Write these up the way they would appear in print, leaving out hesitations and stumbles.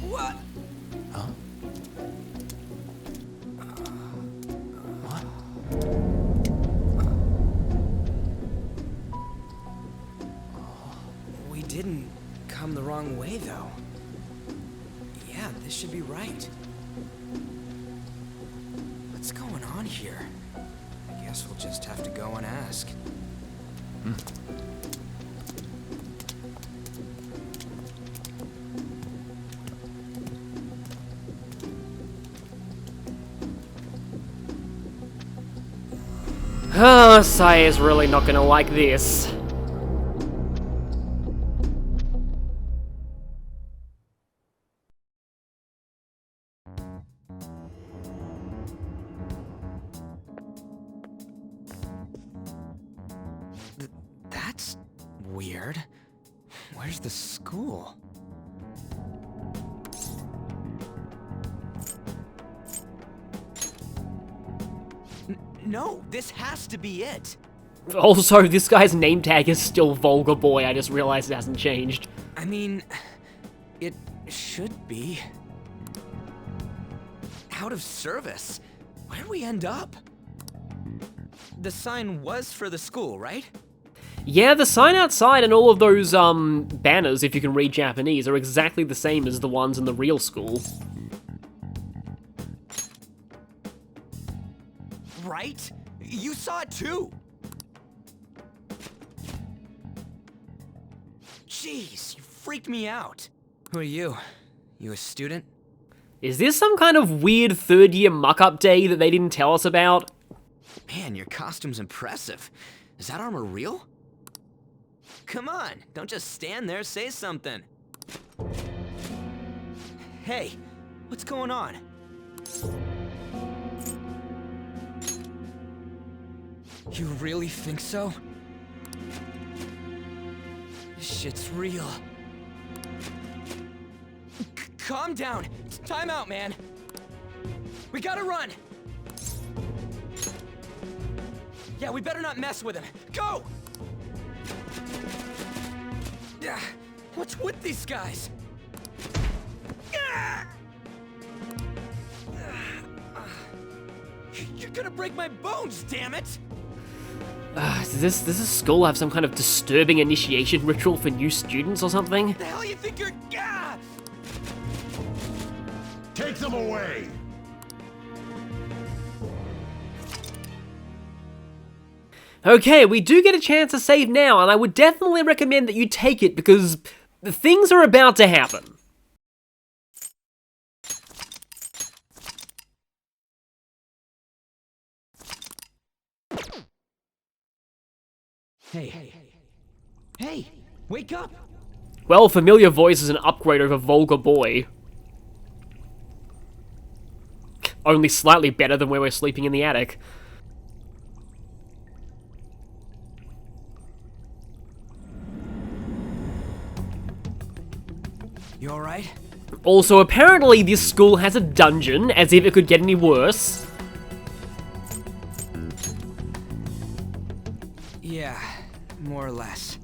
What? Huh? What? We didn't come the wrong way, though. Yeah, this should be right. What's going on here? I guess we'll just have to go and ask. Saya's really not gonna like this. That's weird. Where's the school? No, this has to be it. Also, this guy's name tag is still Vulgar Boy. I just realized it hasn't changed. I mean, it should be. Out of service. Where'd we end up? The sign was for the school, right? Yeah, the sign outside and all of those, banners, if you can read Japanese, are exactly the same as the ones in the real school. Right? You saw it too! Jeez, you freaked me out. Who are you? You a student? Is this some kind of weird third-year muck-up day that they didn't tell us about? Man, your costume's impressive. Is that armor real? Come on, don't just stand there, say something. Hey, what's going on? You really think so? This shit's real. Calm down. It's time out, man. We gotta run. Yeah, we better not mess with him. Go! What's with these guys? You're gonna break my bones, damn it! Does this school have some kind of disturbing initiation ritual for new students or something? The hell you think you're... Take them away! Okay, we do get a chance to save now, and I would definitely recommend that you take it because things are about to happen. Hey, wake up! Well, familiar voice is an upgrade over Vulgar Boy. Only slightly better than where we're sleeping in the attic. You alright? Also, apparently this school has a dungeon, as if it could get any worse. Yeah, more or less.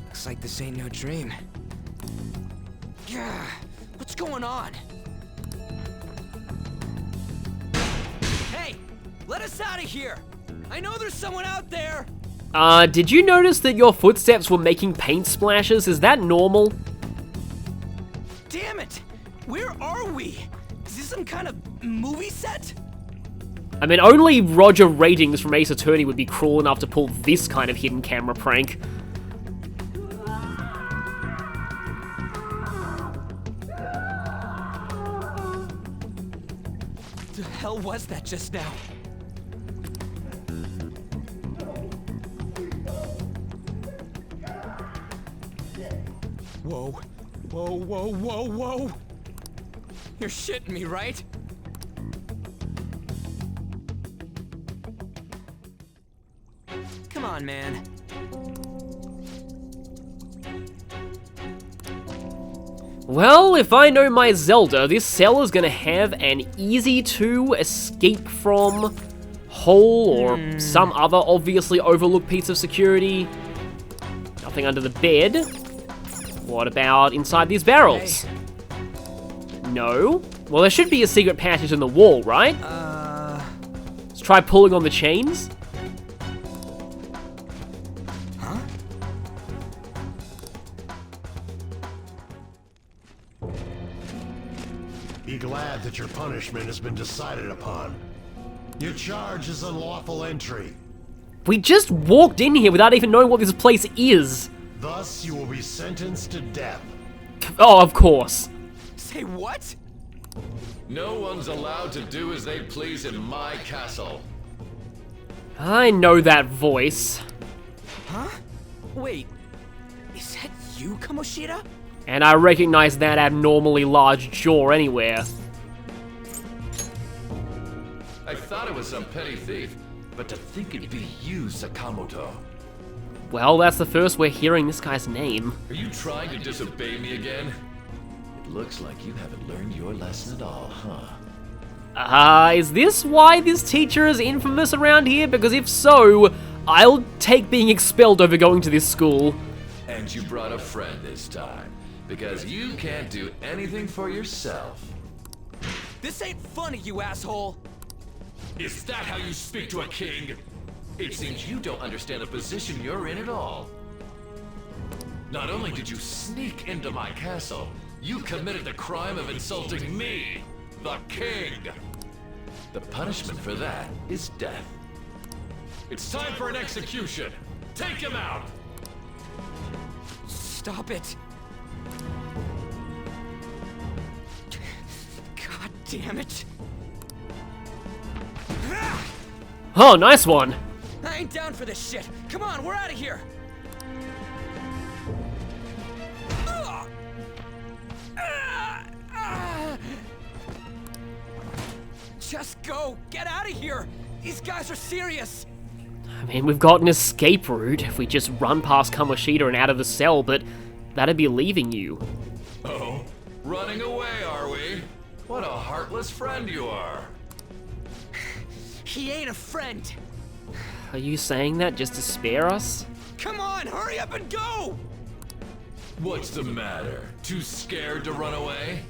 Looks like this ain't no dream. Yeah, what's going on? Hey, let us out of here! I know there's someone out there! Did you notice that your footsteps were making paint splashes? Is that normal? Damn it! Where are we? Is this some kind of movie set? I mean, only Roger Ratings from Ace Attorney would be cruel enough to pull this kind of hidden camera prank. The hell was that just now? Whoa, Whoa, whoa, whoa, whoa! You're shitting me, right? Come on, man. Well, if I know my Zelda, this cell is gonna have an easy to escape from hole or some other obviously overlooked piece of security. Nothing under the bed. What about inside these barrels? Hey. No. Well, there should be a secret passage in the wall, right? Let's try pulling on the chains. Huh? Be glad that your punishment has been decided upon. Your charge is unlawful entry. We just walked in here without even knowing what this place is. Thus, you will be sentenced to death. Oh, of course. Say what? No one's allowed to do as they please in my castle. I know that voice. Huh? Wait, is that you, Kamoshida? And I recognize that abnormally large jaw anywhere. I thought it was some petty thief, but to think it'd be you, Sakamoto. Well, that's the first we're hearing this guy's name. Are you trying to disobey me again? It looks like you haven't learned your lesson at all, huh? Is this why this teacher is infamous around here? Because if so, I'll take being expelled over going to this school. And you brought a friend this time, because you can't do anything for yourself. This ain't funny, you asshole! Is that how you speak to a king? It seems you don't understand the position you're in at all. Not only did you sneak into my castle, you committed the crime of insulting me, the king. The punishment for that is death. It's time for an execution. Take him out! Stop it! God damn it! Oh, nice one. I ain't down for this shit! Come on, we're out of here! Just go! Get out of here! These guys are serious! I mean, we've got an escape route if we just run past Kamoshida and out of the cell, but that'd be leaving you. Oh, running away, are we? What a heartless friend you are. He ain't a friend! Are you saying that just to spare us? Come on, hurry up and go! What's the matter? Too scared to run away?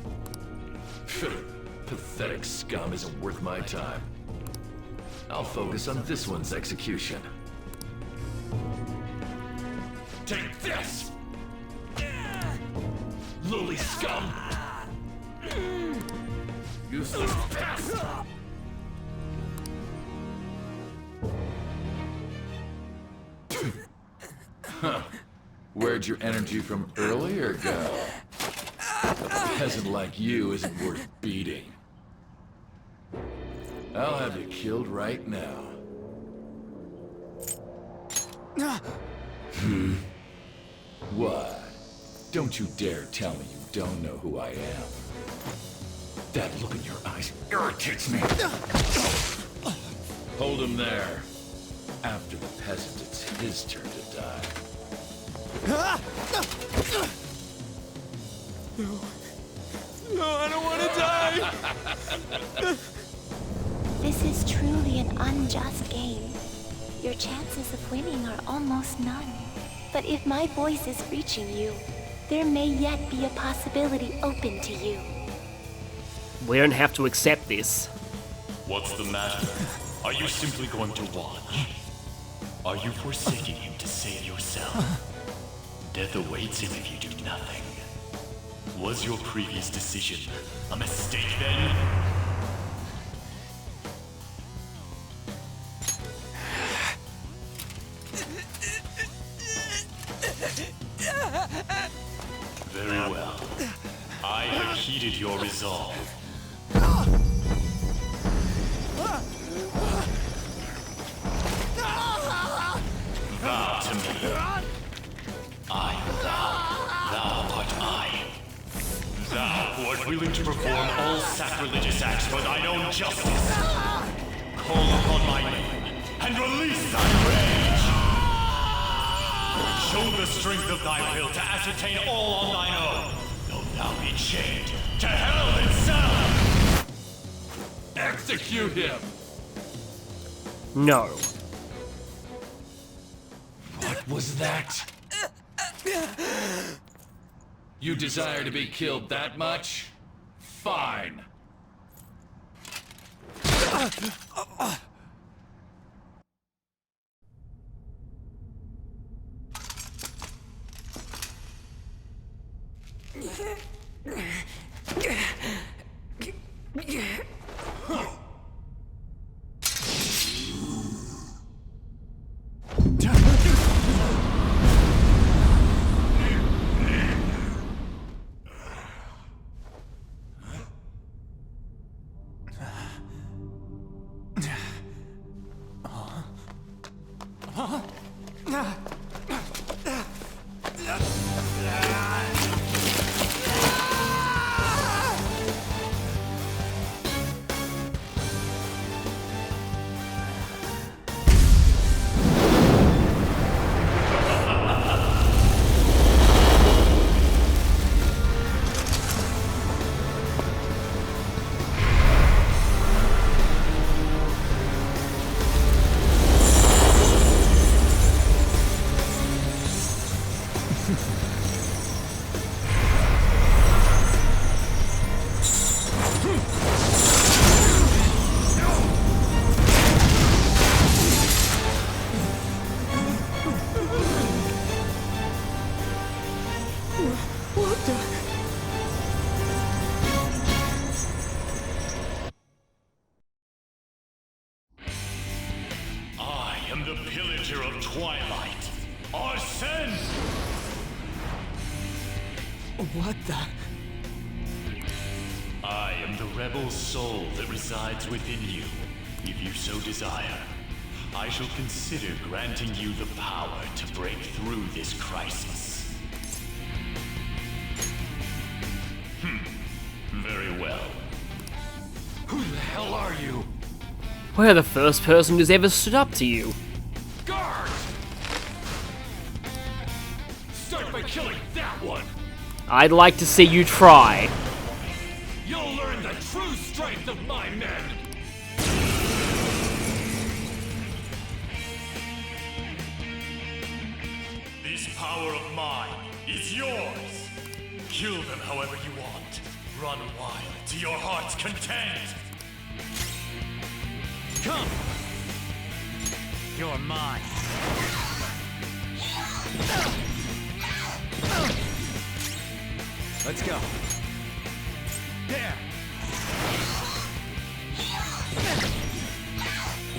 Pathetic scum isn't worth my time. I'll focus on this one's execution. Take this! Lily scum! Useless pest! Huh. Where'd your energy from earlier go? A peasant like you isn't worth beating. I'll have you killed right now. What? Don't you dare tell me you don't know who I am. That look in your eyes irritates me. Hold him there. After the peasant, it's his turn to die. No, I don't want to die! This is truly an unjust game. Your chances of winning are almost none. But if my voice is reaching you, there may yet be a possibility open to you. We don't have to accept this. What's the matter? Are you simply going to watch? Are you forsaking him to save yourself? Death awaits him if you do nothing. Was your previous decision a mistake then? Very well. I have heeded your resolve. Vow to me. I am thou, thou art I. willing to perform all sacrilegious acts for thine own justice. Call upon my name, and release thy rage! Show the strength of thy will to ascertain all on thine own, though thou be chained to hell itself! Execute him! No. What was that? You desire to be killed that much? Fine. I am the Pillager of Twilight, Arsene! What the? I am the rebel soul that resides within you. If you so desire, I shall consider granting you the power to break through this crisis. Very well. Who the hell are you? We're the first person who's ever stood up to you. Guard! Start by killing that one! I'd like to see you try. You'll learn the true strength of my men! This power of mine is yours! Kill them however you want. Run wild to your heart's content! Come! You're mine. Let's go. There!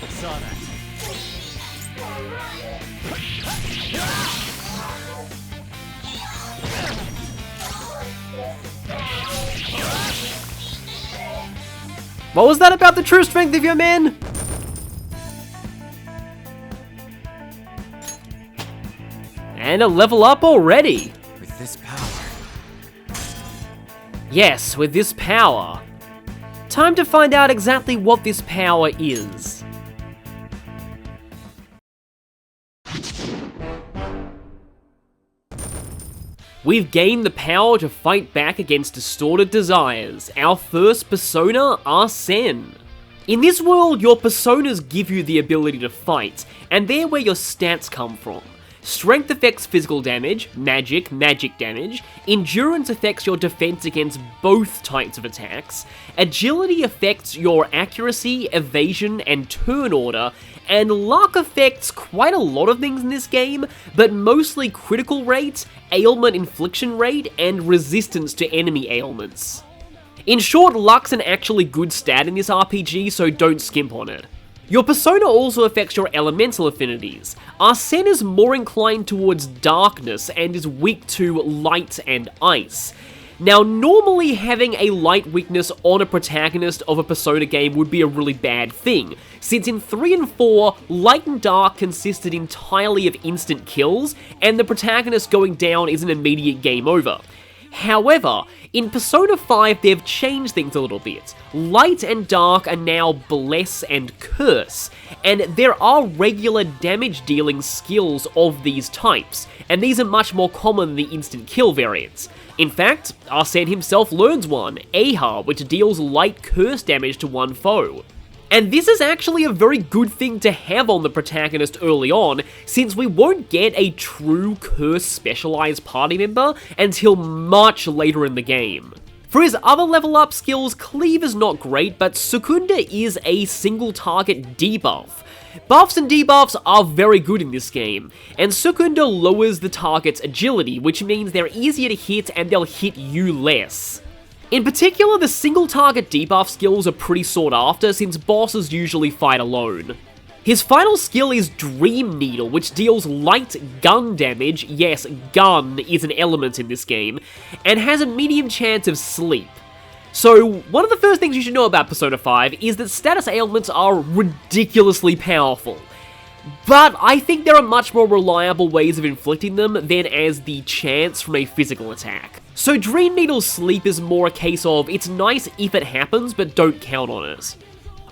Saw that. What was that about the true strength of your men? And a level up already. With this power. Yes, with this power. Time to find out exactly what this power is. We've gained the power to fight back against distorted desires, our first persona, Arsene. In this world, your personas give you the ability to fight, and they're where your stats come from. Strength affects physical damage, magic damage, endurance affects your defense against both types of attacks, agility affects your accuracy, evasion, and turn order, and luck affects quite a lot of things in this game, but mostly critical rate, ailment infliction rate, and resistance to enemy ailments. In short, luck's an actually good stat in this RPG, so don't skimp on it. Your persona also affects your elemental affinities. Arsene is more inclined towards darkness and is weak to light and ice. Now, normally having a light weakness on a protagonist of a Persona game would be a really bad thing, since in 3 and 4, light and dark consisted entirely of instant kills, and the protagonist going down is an immediate game over. However, In Persona 5, they've changed things a little bit. Light and Dark are now Bless and Curse, and there are regular damage dealing skills of these types, and these are much more common than the instant kill variants. In fact, Arsene himself learns one, Aha, which deals light curse damage to one foe. And this is actually a very good thing to have on the protagonist early on, since we won't get a true curse specialized party member until much later in the game. For his other level up skills, Cleave is not great, but Secunda is a single target debuff. Buffs and debuffs are very good in this game, and Secunda lowers the target's agility, which means they're easier to hit and they'll hit you less. In particular, the single target debuff skills are pretty sought after since bosses usually fight alone. His final skill is Dream Needle, which deals light gun damage, yes, gun is an element in this game, and has a medium chance of sleep. So, one of the first things you should know about Persona 5 is that status ailments are ridiculously powerful. But I think there are much more reliable ways of inflicting them than as the chance from a physical attack. So Dream Needle's sleep is more a case of, it's nice if it happens, but don't count on it.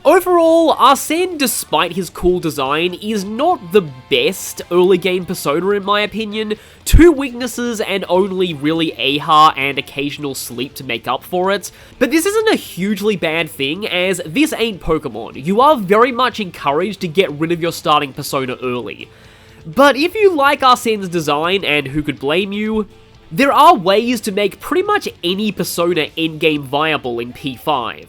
Overall, Arsene, despite his cool design, is not the best early game Persona in my opinion. 2 weaknesses and only really Aha and occasional sleep to make up for it. But this isn't a hugely bad thing, as this ain't Pokemon. You are very much encouraged to get rid of your starting Persona early. But if you like Arsene's design, and who could blame you, there are ways to make pretty much any Persona endgame viable in P5.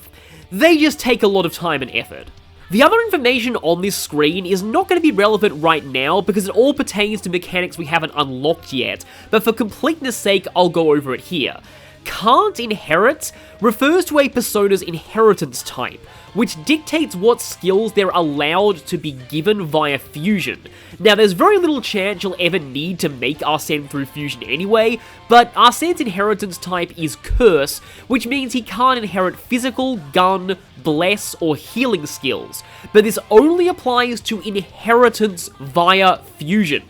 They just take a lot of time and effort. The other information on this screen is not going to be relevant right now because it all pertains to mechanics we haven't unlocked yet, but for completeness sake, I'll go over it here. Can't Inherit refers to a Persona's inheritance type, which dictates what skills they're allowed to be given via fusion. Now, there's very little chance you'll ever need to make Arsene through fusion anyway, but Arsene's inheritance type is Curse, which means he can't inherit physical, gun, bless, or healing skills, but this only applies to inheritance via fusion.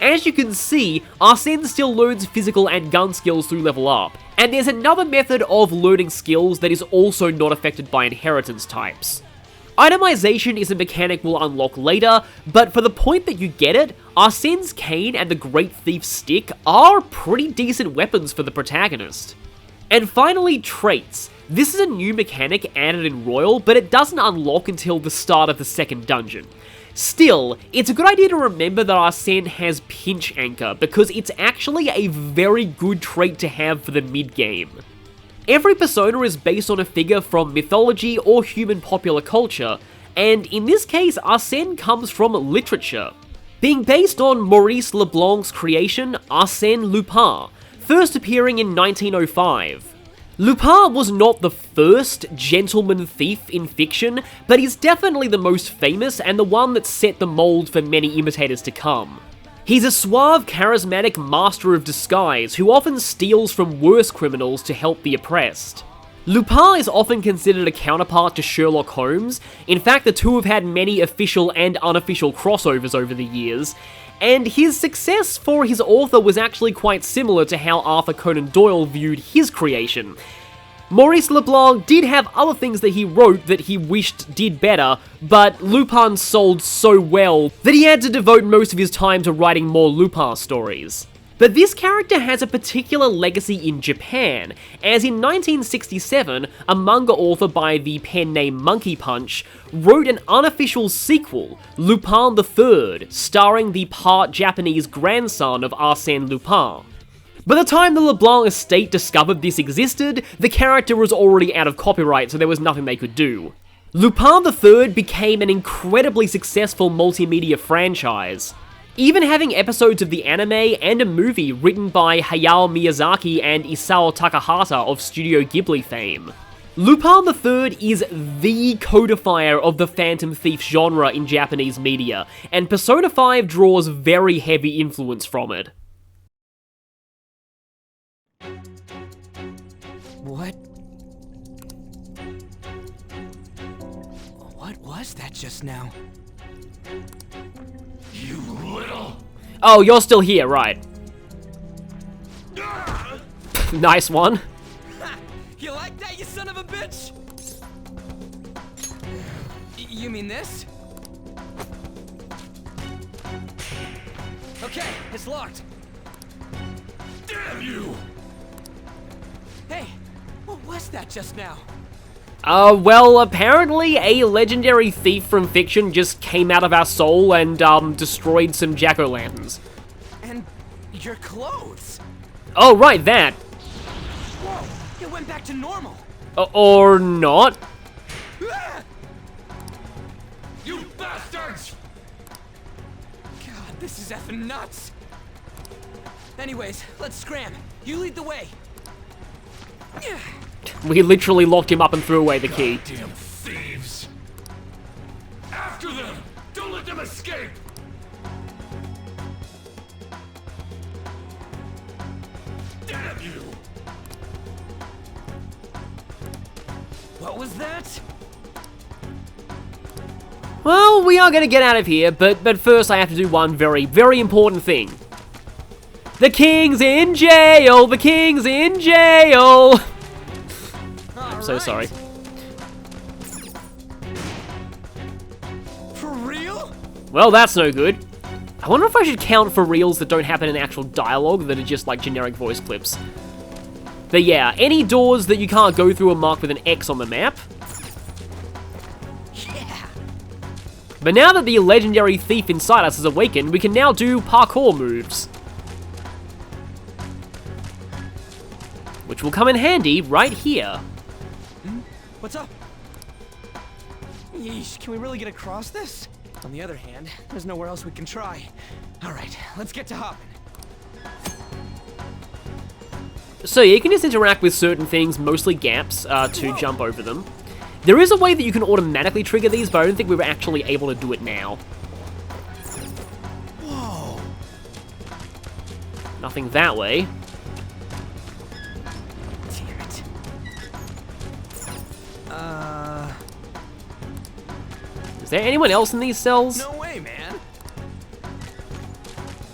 As you can see, Arsene still learns physical and gun skills through level up, and there's another method of learning skills that is also not affected by inheritance types. Itemization is a mechanic we'll unlock later, but for the point that you get it, Arsene's cane and the Great Thief's stick are pretty decent weapons for the protagonist. And finally, traits. This is a new mechanic added in Royal, but it doesn't unlock until the start of the second dungeon. Still, it's a good idea to remember that Arsene has Pinch Anchor, because it's actually a very good trait to have for the mid-game. Every Persona is based on a figure from mythology or human popular culture, and in this case, Arsene comes from literature. Being based on Maurice Leblanc's creation, Arsène Lupin, first appearing in 1905. Lupin was not the first gentleman thief in fiction, but he's definitely the most famous and the one that set the mold for many imitators to come. He's a suave, charismatic master of disguise who often steals from worse criminals to help the oppressed. Lupin is often considered a counterpart to Sherlock Holmes. In fact, the two have had many official and unofficial crossovers over the years, and his success for his author was actually quite similar to how Arthur Conan Doyle viewed his creation. Maurice Leblanc did have other things that he wrote that he wished did better, but Lupin sold so well that he had to devote most of his time to writing more Lupin stories. But this character has a particular legacy in Japan, as in 1967, a manga author by the pen name Monkey Punch wrote an unofficial sequel, Lupin III, starring the part Japanese grandson of Arsène Lupin. By the time the Leblanc estate discovered this existed, the character was already out of copyright, so there was nothing they could do. Lupin III became an incredibly successful multimedia franchise, even having episodes of the anime and a movie written by Hayao Miyazaki and Isao Takahata of Studio Ghibli fame. Lupin III is the codifier of the Phantom Thief genre in Japanese media, and Persona 5 draws very heavy influence from it. What was that just now? You little... Oh, you're still here, right. Nice one. You like that, you son of a bitch? You mean this? Okay, it's locked. Damn you! Hey, what was that just now? Well, apparently a legendary thief from fiction just came out of our soul and, destroyed some jack-o'-lanterns. And your clothes. Oh, right, that. Whoa, it went back to normal. Or not. Ah! You bastards! God, this is effing nuts. Anyways, let's scram. You lead the way. Yeah. We literally locked him up and threw away the key. Damn thieves! After them! Don't let them escape! Damn you! What was that? Well, we are gonna get out of here, but first I have to do one very, very important thing. The king's in jail! The king's in jail! I'm so sorry. For real? Well, that's no good. I wonder if I should count for reals that don't happen in actual dialogue, that are just like generic voice clips. But yeah, any doors that you can't go through are marked with an X on the map. Yeah. But now that the legendary thief inside us has awakened, we can now do parkour moves. Which will come in handy right here. What's up? Yeesh, can we really get across this? On the other hand, there's nowhere else we can try. Alright, let's get to hopping. So yeah, you can just interact with certain things, mostly gaps, to jump over them. There is a way that you can automatically trigger these, but I don't think we were actually able to do it now. Whoa. Nothing that way. Damn it. Is there anyone else in these cells? No way, man.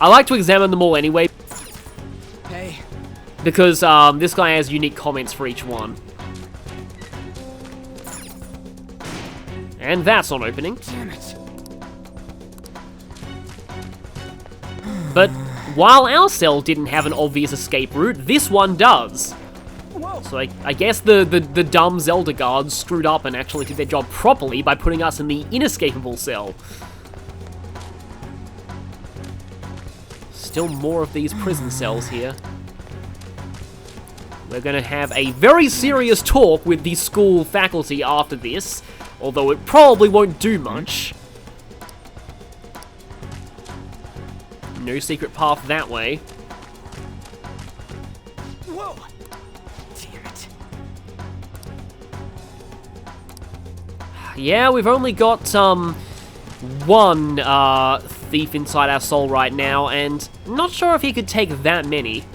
I like to examine them all anyway, Hey, because this guy has unique comments for each one. And that's not opening. damn it. But while our cell didn't have an obvious escape route, this one does. Whoa. So I guess the dumb Zelda guards screwed up and actually did their job properly by putting us in the inescapable cell. Still more of these prison cells here. We're gonna have a very serious talk with the school faculty after this, although it probably won't do much. No secret path that way. Whoa. Damn it. Yeah, we've only got, one, thief inside our soul right now, and not sure if he could take that many.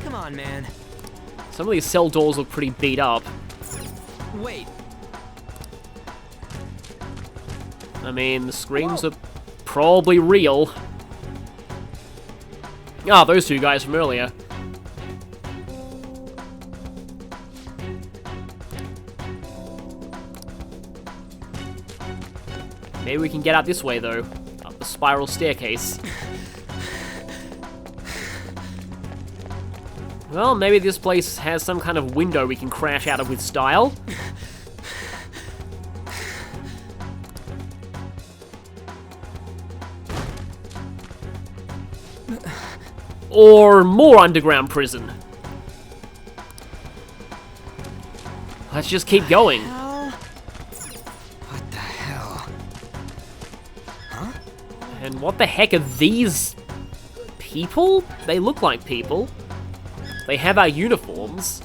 Come on, man. Some of these cell doors look pretty beat up. Wait. I mean, the screams are probably real. Ah, those two guys from earlier. Maybe we can get out this way, though. Up the spiral staircase. Well, maybe this place has some kind of window we can crash out of with style. Or more underground prison. Let's just keep going. What the hell? And what the heck are these people? They look like people. They have our uniforms.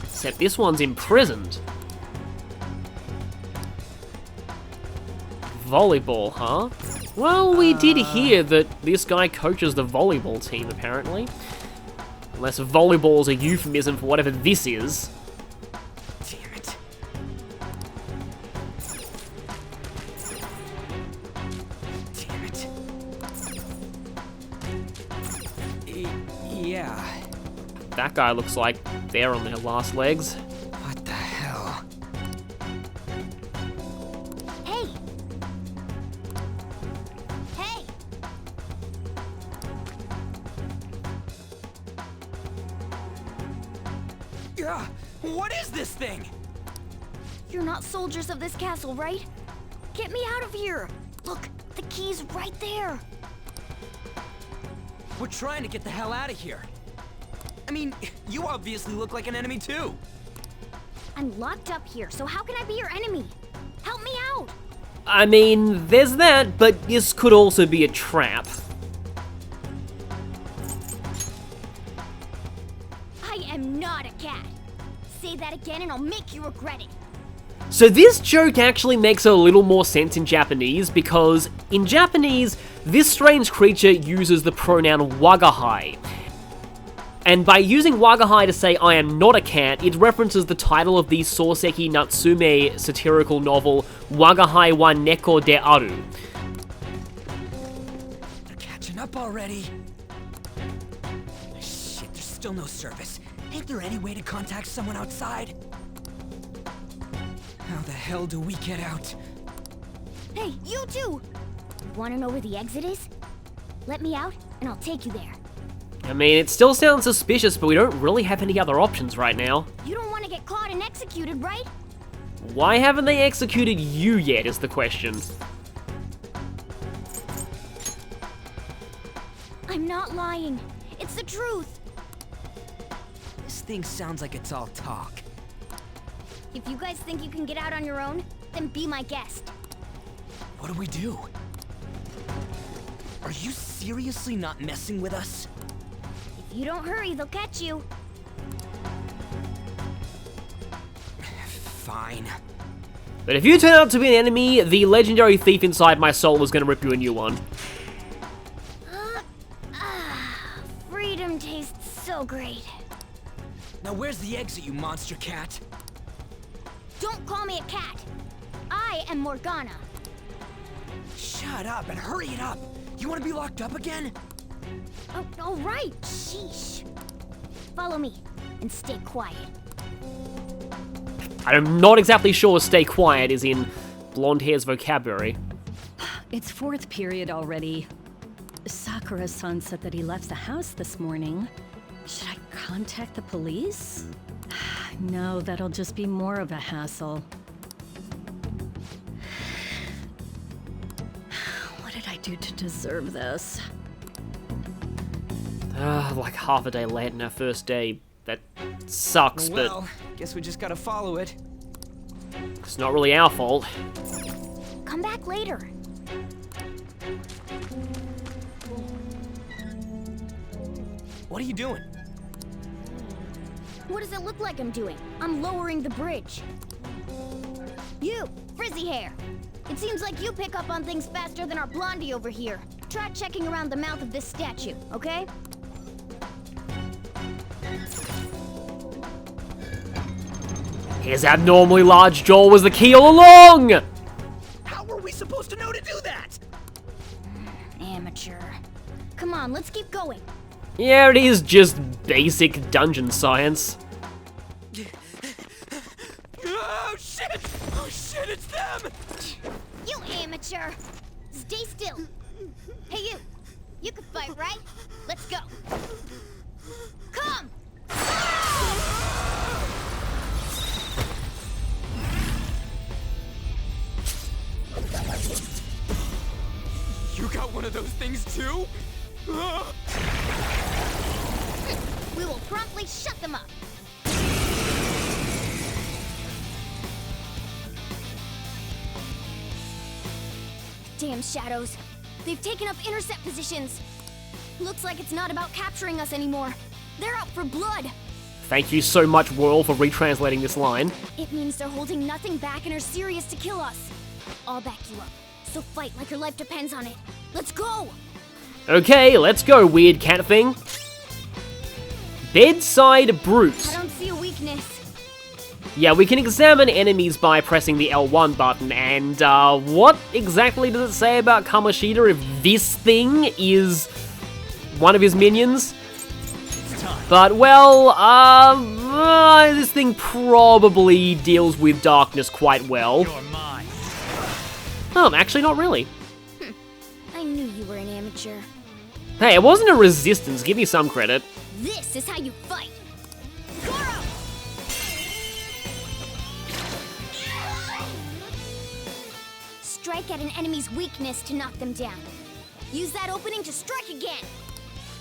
Except this one's imprisoned. Volleyball, huh? Well, we did hear that this guy coaches the volleyball team, apparently. Unless volleyball's a euphemism for whatever this is. Damn it. Yeah. That guy looks like they're on their last legs. What the hell? Hey! Hey! Yeah. What is this thing? You're not soldiers of this castle, right? Get me out of here! Look, the key's right there! We're trying to get the hell out of here. I mean, you obviously look like an enemy too. I'm locked up here, so how can I be your enemy? Help me out! I mean, there's that, but this could also be a trap. I am not a cat! Say that again and I'll make you regret it! So this joke actually makes a little more sense in Japanese, because in Japanese, this strange creature uses the pronoun wagahai. And by using wagahai to say I am not a cat, it references the title of the Soseki Natsume satirical novel, Wagahai wa Neko de Aru. They're catching up already. Shit, there's still no service. Ain't there any way to contact someone outside? How the hell do we get out? Hey, you two! Wanna know where the exit is? Let me out, and I'll take you there. I mean, it still sounds suspicious, but we don't really have any other options right now. You don't want to get caught and executed, right? Why haven't they executed you yet, is the question. I'm not lying. It's the truth. This thing sounds like it's all talk. If you guys think you can get out on your own, then be my guest. What do we do? Are you seriously not messing with us? If you don't hurry, they'll catch you. Fine. But if you turn out to be an enemy, the legendary thief inside my soul is going to rip you a new one. Freedom tastes so great. Now where's the exit, you monster cat? Don't call me a cat. I am Morgana. Shut up and hurry it up. You want to be locked up again? Oh, all right. Sheesh. Follow me and stay quiet. I'm not exactly sure stay quiet is in blonde hair's vocabulary. It's fourth period already. Sakura-san said that he left the house this morning. Should I contact the police? No, that'll just be more of a hassle. What did I do to deserve this? Like half a day late on our first day. That sucks, Well, guess we just gotta follow it. but it's not really our fault. Come back later. What are you doing? What does it look like I'm doing? I'm lowering the bridge. You, frizzy hair. It seems like you pick up on things faster than our blondie over here. Try checking around the mouth of this statue, okay? His abnormally large jaw was the key all along! How were we supposed to know to do that? Amateur. Come on, let's keep going. Yeah, it is just basic dungeon science. Oh shit! Oh shit, it's them! You amateur! Stay still. Hey you! You can fight, right? Let's go. Come! You got one of those things too? We will promptly shut them up. Damn shadows. They've taken up intercept positions. Looks like it's not about capturing us anymore. They're out for blood. Thank you so much, World, for retranslating this line. It means they're holding nothing back and are serious to kill us. I'll back you up. So fight like your life depends on it. Let's go! Okay, let's go, weird cat thing. Bedside Brute. I don't see a weakness. Yeah, we can examine enemies by pressing the L1 button, and what exactly does it say about Kamoshida if this thing is one of his minions? It's But, well, this thing probably deals with darkness quite well. You're mine. Oh, actually not really. I knew you were an amateur. Hey, it wasn't a resistance, give me some credit. This is how you fight. Goro! Strike at an enemy's weakness to knock them down. Use that opening to strike again.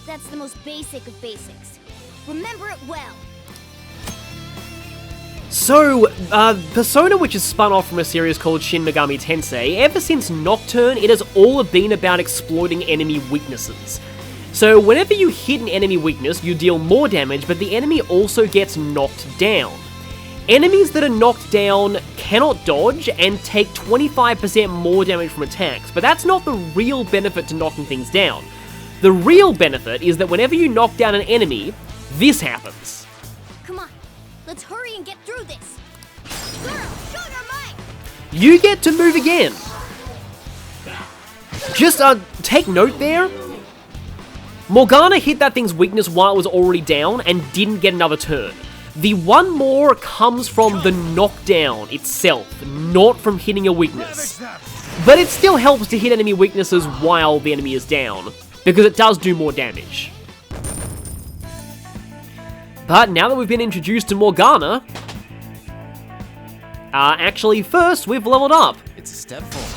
That's the most basic of basics. Remember it well. So, Persona, which is spun off from a series called Shin Megami Tensei, ever since Nocturne, it has all been about exploiting enemy weaknesses. So, whenever you hit an enemy weakness, you deal more damage, but the enemy also gets knocked down. Enemies that are knocked down cannot dodge and take 25% more damage from attacks, but that's not the real benefit to knocking things down. The real benefit is that whenever you knock down an enemy, this happens. Come on, let's hurry and get through this. Goro, show your might! You get to move again. Just, take note there. Morgana hit that thing's weakness while it was already down and didn't get another turn. The one more comes from the knockdown itself, not from hitting a weakness. But it still helps to hit enemy weaknesses while the enemy is down, because it does do more damage. But now that we've been introduced to Morgana, actually first we've leveled up. It's a step forward.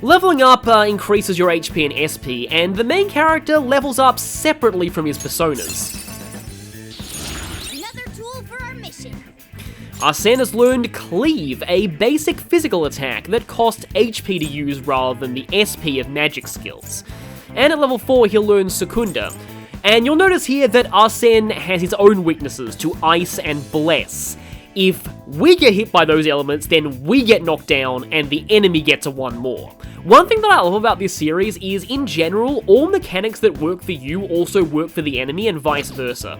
Leveling up increases your HP and SP, and the main character levels up separately from his personas. Another tool for our mission. Arsene has learned Cleave, a basic physical attack that costs HP to use rather than the SP of magic skills. And at level 4 he'll learn Secunda. And you'll notice here that Arsene has his own weaknesses to Ice and Bless. If we get hit by those elements, then we get knocked down and the enemy gets a 1 more. One thing that I love about this series is, in general, all mechanics that work for you also work for the enemy and vice versa.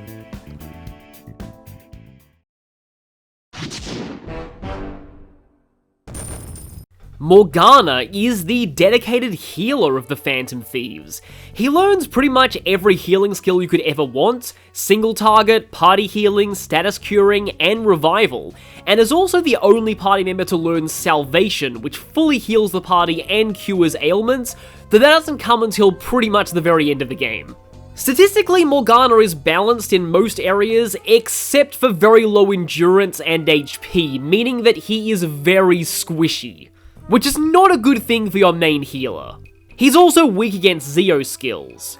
Morgana is the dedicated healer of the Phantom Thieves. He learns pretty much every healing skill you could ever want: single target, party healing, status curing, and revival, and is also the only party member to learn Salvation, which fully heals the party and cures ailments, though that doesn't come until pretty much the very end of the game. Statistically, Morgana is balanced in most areas, except for very low endurance and HP, meaning that he is very squishy, which is not a good thing for your main healer. He's also weak against Zeo skills.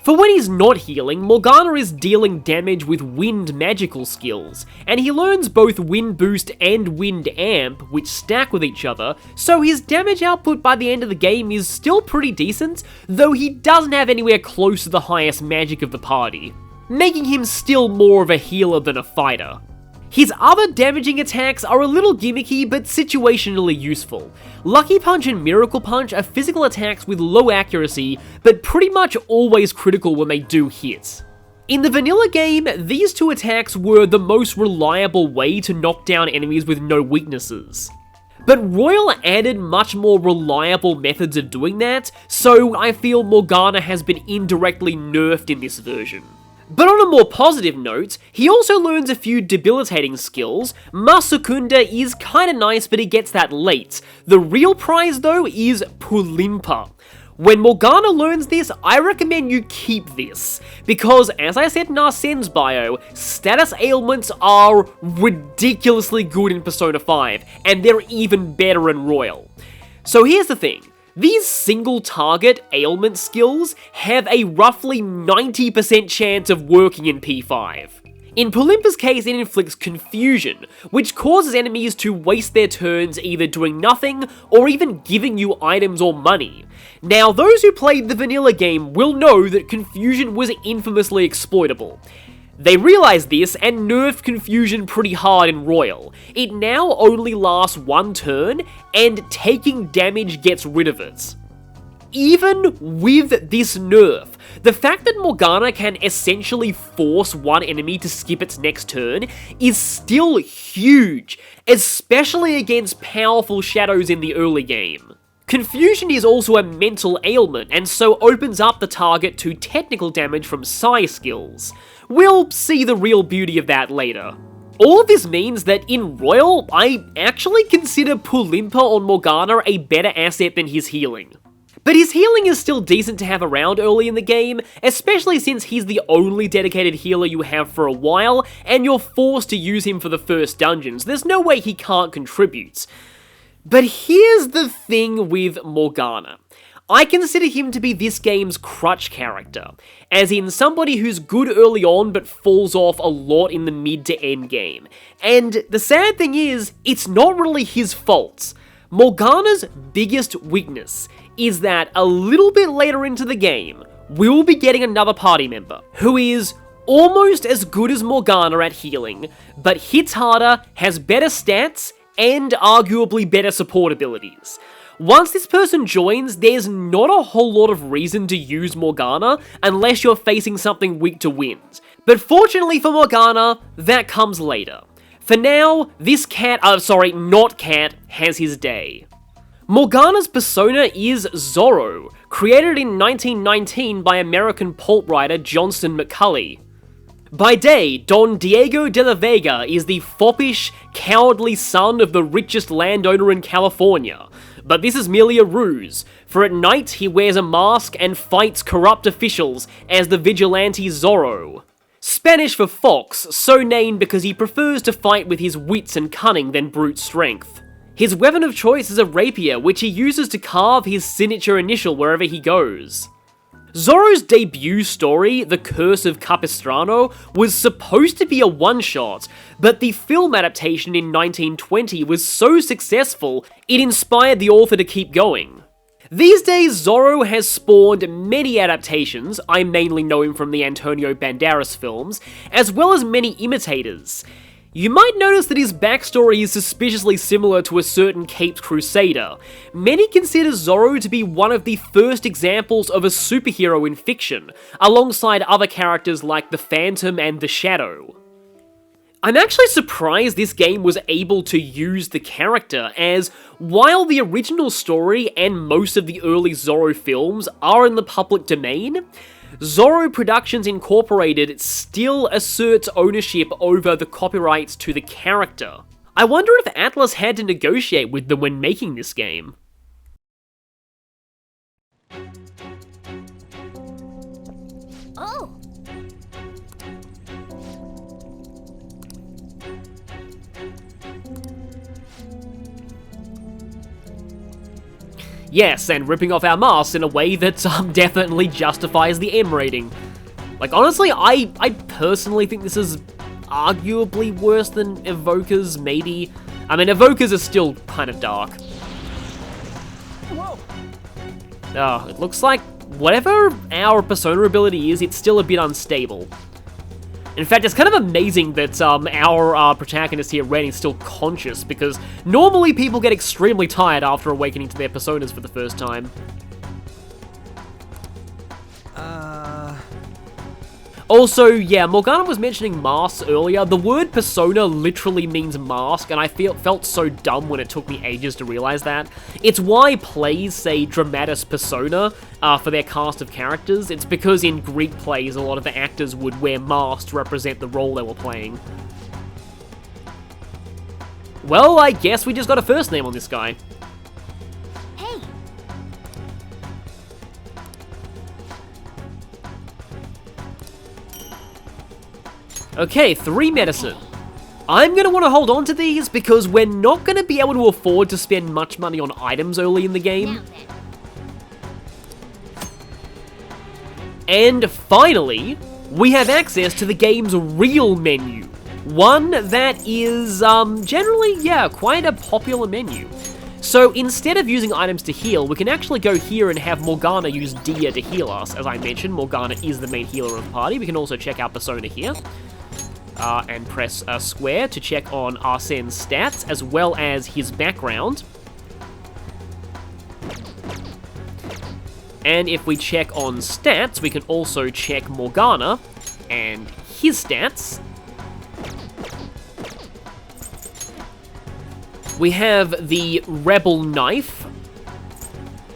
For when he's not healing, Morgana is dealing damage with wind magical skills, and he learns both Wind Boost and Wind Amp, which stack with each other, so his damage output by the end of the game is still pretty decent, though he doesn't have anywhere close to the highest magic of the party, making him still more of a healer than a fighter. His other damaging attacks are a little gimmicky but situationally useful. Lucky Punch and Miracle Punch are physical attacks with low accuracy, but pretty much always critical when they do hit. In the vanilla game, these two attacks were the most reliable way to knock down enemies with no weaknesses. But Royal added much more reliable methods of doing that, so I feel Morgana has been indirectly nerfed in this version. But on a more positive note, he also learns a few debilitating skills. Masukunda is kinda nice, but he gets that late. The real prize though is Pulimpa. When Morgana learns this, I recommend you keep this, because as I said in Arsene's bio, status ailments are ridiculously good in Persona 5, and they're even better in Royal. So here's the thing. These single-target ailment skills have a roughly 90% chance of working in P5. In Pulimpa's case, it inflicts confusion, which causes enemies to waste their turns either doing nothing or even giving you items or money. Now, those who played the vanilla game will know that confusion was infamously exploitable. They realized this and nerfed confusion pretty hard in Royal. It now only lasts 1 turn, and taking damage gets rid of it. Even with this nerf, the fact that Morgana can essentially force one enemy to skip its next turn is still huge, especially against powerful shadows in the early game. Confusion is also a mental ailment, and so opens up the target to technical damage from psi skills. We'll see the real beauty of that later. All of this means that in Royal, I actually consider Pulimpa on Morgana a better asset than his healing. But his healing is still decent to have around early in the game, especially since he's the only dedicated healer you have for a while, and you're forced to use him for the first dungeons. There's no way he can't contribute. But here's the thing with Morgana. I consider him to be this game's crutch character, as in somebody who's good early on but falls off a lot in the mid to end game. And the sad thing is, it's not really his fault. Morgana's biggest weakness is that a little bit later into the game, we'll be getting another party member who is almost as good as Morgana at healing, but hits harder, has better stats, and arguably better support abilities. Once this person joins, there's not a whole lot of reason to use Morgana unless you're facing something weak to wind. But fortunately for Morgana, that comes later. For now, this not cat, has his day. Morgana's persona is Zorro, created in 1919 by American pulp writer Johnston McCulley. By day, Don Diego de la Vega is the foppish, cowardly son of the richest landowner in California. But this is merely a ruse, for at night he wears a mask and fights corrupt officials as the vigilante Zorro. Spanish for fox, so named because he prefers to fight with his wits and cunning than brute strength. His weapon of choice is a rapier, which he uses to carve his signature initial wherever he goes. Zorro's debut story, The Curse of Capistrano, was supposed to be a one-shot, but the film adaptation in 1920 was so successful, it inspired the author to keep going. These days, Zorro has spawned many adaptations, I mainly know him from the Antonio Banderas films, as well as many imitators. You might notice that his backstory is suspiciously similar to a certain Caped Crusader. Many consider Zorro to be one of the first examples of a superhero in fiction, alongside other characters like the Phantom and the Shadow. I'm actually surprised this game was able to use the character, as while the original story and most of the early Zorro films are in the public domain, Zorro Productions Incorporated still asserts ownership over the copyrights to the character. I wonder if Atlas had to negotiate with them when making this game. Oh! Yes, and ripping off our masks in a way that definitely justifies the M rating. Like, honestly, I personally think this is arguably worse than Evoker's, maybe. I mean, Evoker's is still kind of dark. Whoa! Oh, it looks like whatever our persona ability is, it's still a bit unstable. In fact, it's kind of amazing that our protagonist here, Ren, is still conscious, because normally people get extremely tired after awakening to their personas for the first time. Also, yeah, Morgana was mentioning masks earlier. The word persona literally means mask, and I felt so dumb when it took me ages to realize that. It's why plays say dramatis persona for their cast of characters. It's because in Greek plays, a lot of the actors would wear masks to represent the role they were playing. Well, I guess we just got a first name on this guy. Hey! Okay, 3 medicine. I'm going to want to hold on to these because we're not going to be able to afford to spend much money on items early in the game. And finally, we have access to the game's real menu. One that is, generally, yeah, quite a popular menu. So instead of using items to heal, we can actually go here and have Morgana use Dia to heal us. As I mentioned, Morgana is the main healer of the party. We can also check out Persona here. And press square to check on Arsene's stats, as well as his background. And if we check on stats, we can also check Morgana and his stats. We have the Rebel Knife,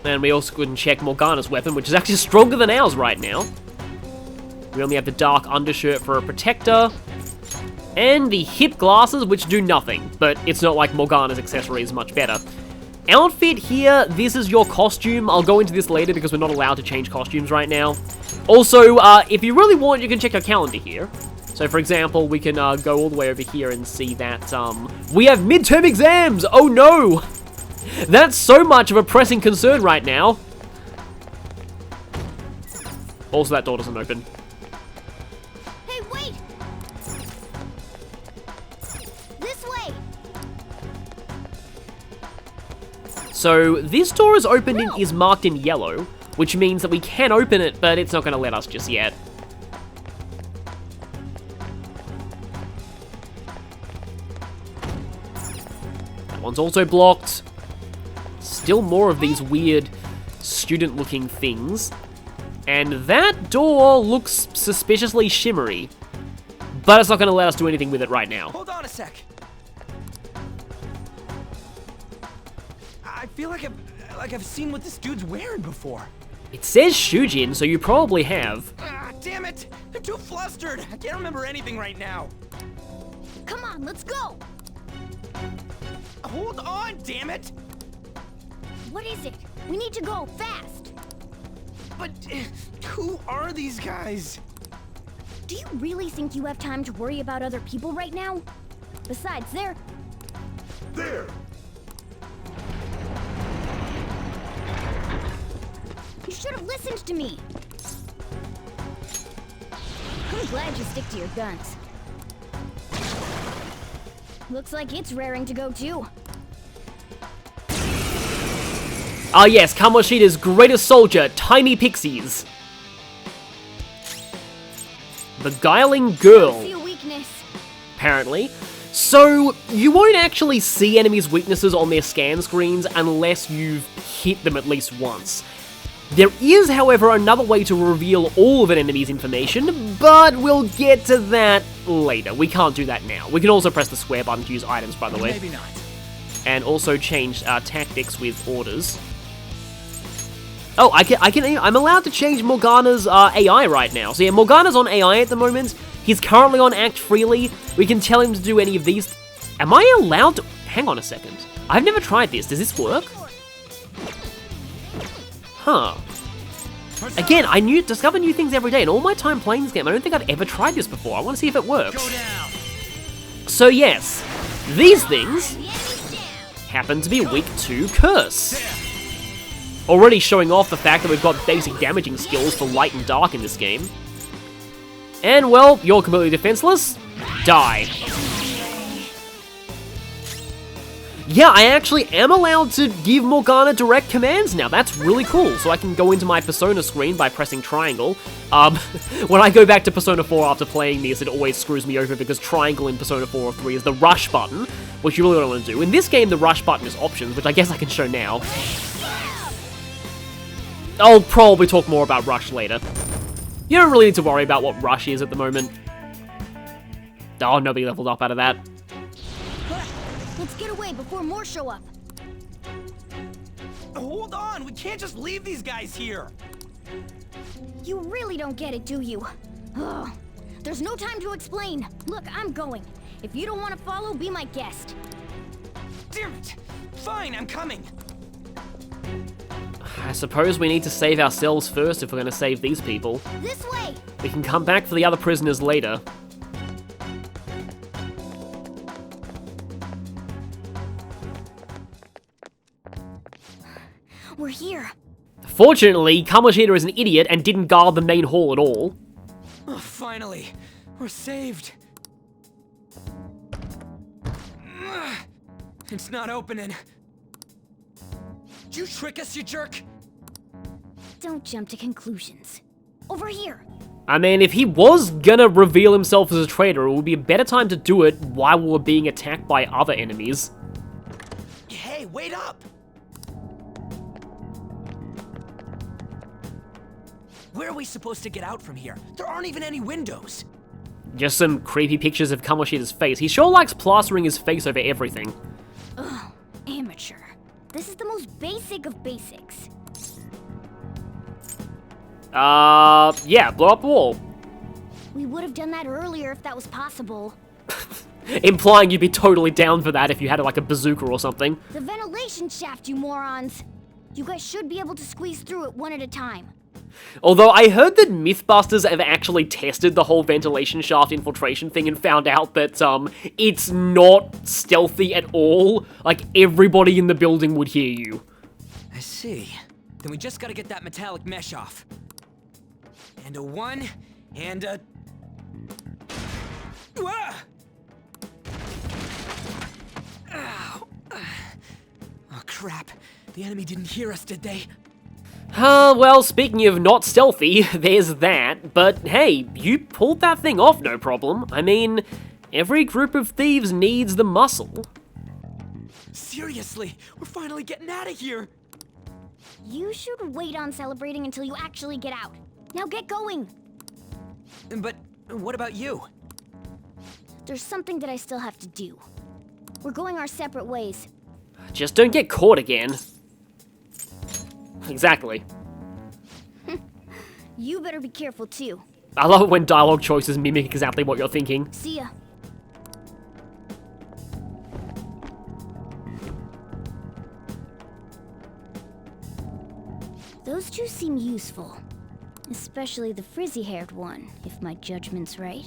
And we also couldn't check Morgana's weapon, which is actually stronger than ours right now. We only have the dark undershirt for a protector. And the hip glasses, which do nothing. But it's not like Morgana's accessory is much better. Outfit here, this is your costume. I'll go into this later because we're not allowed to change costumes right now. Also, if you really want, you can check your calendar here. So, for example, we can go all the way over here and see that we have midterm exams! Oh no! That's so much of a pressing concern right now. Also, that door doesn't open. Hey, wait! This way! So, this door is opened and is marked in yellow, which means that we can open it, but it's not going to let us just yet. That one's also blocked. Still more of these weird student-looking things. And that door looks suspiciously shimmery. But it's not going to let us do anything with it right now. Hold on a sec. I feel like I've seen what this dude's wearing before. It says Shujin, so you probably have. Ah, damn it! I'm too flustered. I can't remember anything right now. Come on, let's go! Hold on, damn it! What is it? We need to go, fast! But who are these guys? Do you really think you have time to worry about other people right now? Besides, they're... There! You should have listened to me! I'm glad you stick to your guns. Looks like it's raring to go too. Ah yes, Kamoshida's greatest soldier, Tiny Pixies. Beguiling girl, I see a weakness. apparently. So, you won't actually see enemies' weaknesses on their scan screens unless you've hit them at least once. There is, however, another way to reveal all of an enemy's information, but we'll get to that later. We can't do that now. We can also press the square button to use items, by the way. Maybe not. And also change tactics with orders. Oh, I'm allowed to change Morgana's AI right now. So yeah, Morgana's on AI at the moment. He's currently on Act Freely. We can tell him to do any of these. Am I allowed to... Hang on a second. I've never tried this. Does this work? Huh. Again, I discover new things every day. In all my time playing this game, I don't think I've ever tried this before. I want to see if it works. Go down. So yes, these things happen to be weak to Curse. Already showing off the fact that we've got basic damaging skills for light and dark in this game. And well, you're completely defenseless. Die. Yeah, I actually am allowed to give Morgana direct commands now. That's really cool. So I can go into my Persona screen by pressing triangle. When I go back to Persona 4 after playing this, it always screws me over because triangle in Persona 4 or 3 is the rush button, which you really don't want to do. In this game, the rush button is options, which I guess I can show now. I'll probably talk more about rush later. You don't really need to worry about what rush is at the moment. Oh, nobody leveled up out of that. Let's get away before more show up. Hold on, we can't just leave these guys here. You really don't get it, do you? Ugh. There's no time to explain. Look, I'm going. If you don't want to follow, be my guest. Damn it. Fine, I'm coming. I suppose we need to save ourselves first if we're going to save these people. This way! We can come back for the other prisoners later. We're here. Fortunately, Kamoshida is an idiot and didn't guard the main hall at all. Oh, finally, we're saved. Ugh. It's not opening. Did you trick us, you jerk? Don't jump to conclusions. Over here. I mean, if he was gonna reveal himself as a traitor, it would be a better time to do it while we were being attacked by other enemies. Hey, wait up! Where are we supposed to get out from here? There aren't even any windows. Just some creepy pictures of Kamoshida's face. He sure likes plastering his face over everything. Ugh, amateur. This is the most basic of basics. Yeah, blow up a wall. We would have done that earlier if that was possible. Implying you'd be totally down for that if you had, like, a bazooka or something. The ventilation shaft, you morons! You guys should be able to squeeze through it one at a time. Although I heard that Mythbusters have actually tested the whole ventilation shaft infiltration thing and found out that, it's not stealthy at all. Like, everybody in the building would hear you. I see. Then we just gotta get that metallic mesh off. And a 1, and a... Ah! Ow. Oh, crap. The enemy didn't hear us, did they? Well, speaking of not stealthy, there's that, but hey, you pulled that thing off no problem. I mean, every group of thieves needs the muscle. Seriously, we're finally getting out of here! You should wait on celebrating until you actually get out. Now get going! But what about you? There's something that I still have to do. We're going our separate ways. Just don't get caught again. Exactly. You better be careful too. I love it when dialogue choices mimic exactly what you're thinking. See ya. Those two seem useful. Especially the frizzy-haired one, if my judgment's right.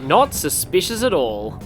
Not suspicious at all.